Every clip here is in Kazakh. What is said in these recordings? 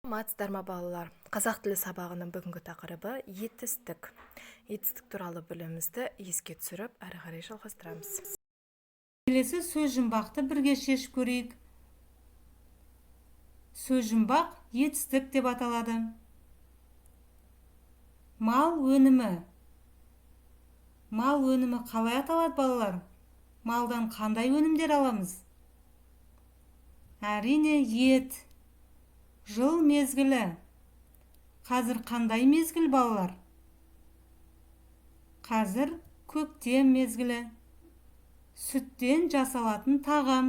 Саламатсыздарма балалар. Қазақ тілі сабағының бүгінгі тақырыбы етістік. Етістік туралы білімімізді еске түсіріп, әрі қарай жалғастырамыз. Келесі сөз жұмбақты бірге шешіп көрейік. Сөз жұмбақ етістік деп аталады. Мал өнімі. Мал өнімі қалай аталады балалар? Малдан қандай өнімдер аламыз? Әрине, ет. Жыл мезгілі. Қазір қандай мезгіл балалар? Қазір көктем мезгілі. Сүттен жасалатын тағам.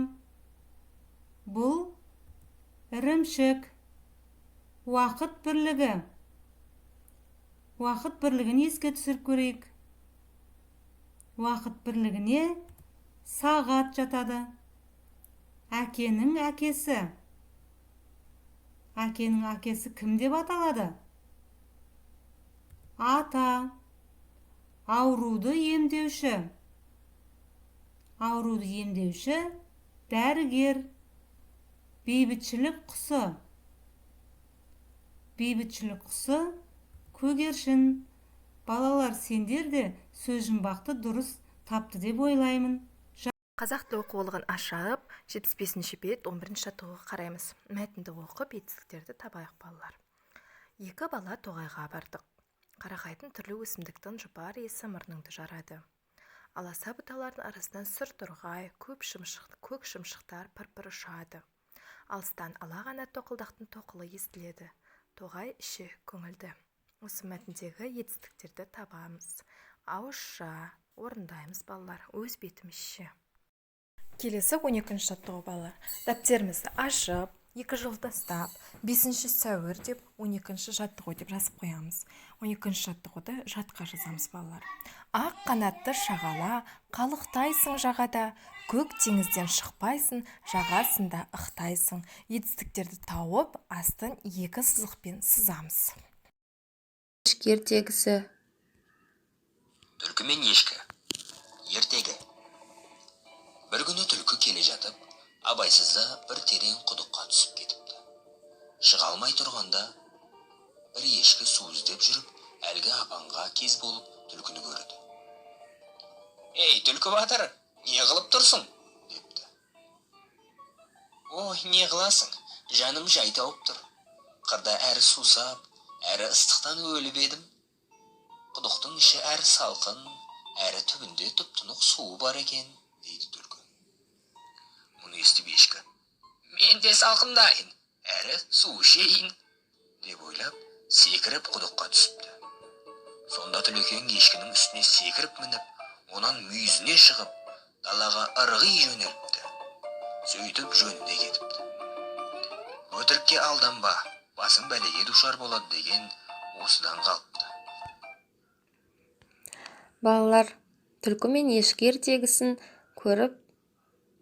Бұл ірімшік. Уақыт бірлігі. Уақыт бірлігін еске түсіріп көрейік. Уақыт бірлігіне сағат жатады. Әкенің әкесі. Әкенің әкесі кім деп аталады? Ата. Ауруды емдеуші. Ауруды емдеуші дәрігер. Бейбітшілік құсы. Бейбітшілік құсы көгершін. Балалар, сендер де сөз жұмбақты дұрыс тапты деп ойлаймын. Қазақ тілі оқулығын ашып, 75-ші бет 11-ші жаттығуға қараймыз. Мәтінді оқып, етістіктерді табайық балалар. Екі бала тоғайға бардық. Қарағайдың түрлі өсімдіктің жұпар иісі мұрныңды жарады. Аласа бұталардың арасынан сүр торғай, көк шымшықтар пыр-пыр ұшады. Алыстан ала ғана тоқылдақтың тоқылы естіледі. Тоғай іші көңілді. Осы мәтіндегі етістіктерді табамыз. Ауызша орындаймыз балалар, өз бетімізше. Келесі 12-ші жаттығу балалар. Дәптерімізді ашып, 2 жыл тастап, 5-ші сәуір деп 12-ші жаттығу деп жазып қоямыз. 12-ші жаттығуды жатқа жазамыз балалар. Ақ қанатты шағала, қалықтайсың жағада, көк теңізден шықпайсың, жағасында ықтайсың. Етістіктерді тауып, астын 2 сызықпен сызамыз. Ешкі ертегісі. Түлкі мен ешкі. Ертегі. Бір күні түлкі келе жатып, абайсызда бір терең құдыққа түсіп кетіпті. Шыға алмай тұрғанда, бір ешкі су іздеп жүріп, әлгі апанға кез болып түлкіні көрді. «Ей, түлкі батыр, не қылып тұрсың?» депті. «Ой, не қыласың, жаным жай тауып тұр. Қырда әрі сусап, әрі ыстықтан өліп едім. Құдықтың іші әрі салқын, әрі түбінде тұп-тұнық суы бар екен», дейді түлкі. Мұны естіп ешкі, «Мен де салқындайын, әрі су ішейін», деп ойлап, секіріп құдыққа түсіпті. Сонда түлекең ешкінің үстіне секіріп мініп, онан мүйізіне шығып, далаға ырғи жөнеліпті. Сөйтіп жөніне кетіпті. «Өтірікке алданба, басың бәлеге душар болады» деген осыдан қалыпты. Балалар, түлкі мен ешкі ертегісін көріп,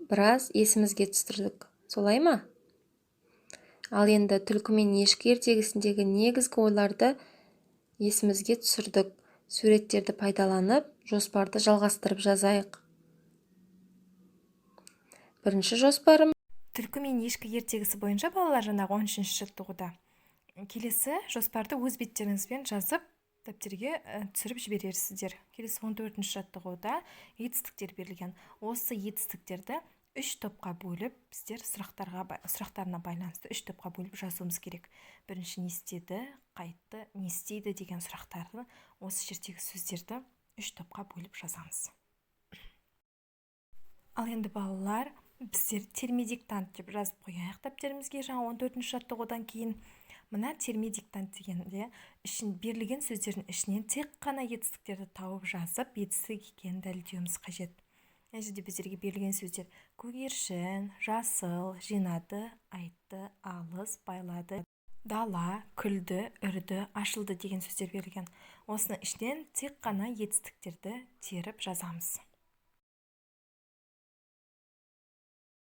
біраз есімізге түсірдік. Солай ма? Ал енді түлкі мен ешкі ертегісіндегі негізгі ойларды есімізге түсірдік. Суреттерді пайдаланып, жоспарды жалғастырып жазайық. Бірінші жоспарым. Түлкі мен ешкі ертегісі бойынша балалар жаңағы 13-ші жаттығуда. Келесі жоспарды өз беттеріңізбен жазып, дәптерге түсіріп жіберерсіздер. Келесі 14-ші жаттығуда етістіктер берілген. Осы етістіктерді 3 топқа бөліп, біздер сұрақтарына байланысты 3 топқа бөліп жазуымыз керек. Бірінші не істеді, қайтты, не істейді деген сұрақтарды, осы жердегі сөздерді 3 топқа бөліп жазамыз. Ал енді балалар, біздер термедиктант деп жазып қояйық дәптерімізге жаңа 14-ші жаттығудан кейін. Мына термедиктант дегенде берілген сөздердің ішінен тек қана етістіктерді тауып жазып, етістік екенін дәлелдеуіміз қажет. Мына жерде біздерге берілген сөздер көгершін, жасыл, жинады, айтты, алыс, байлады, дала, күлді, үрді, ашылды деген сөздер берілген. Осының ішінен тек қана етістіктерді теріп жазамыз.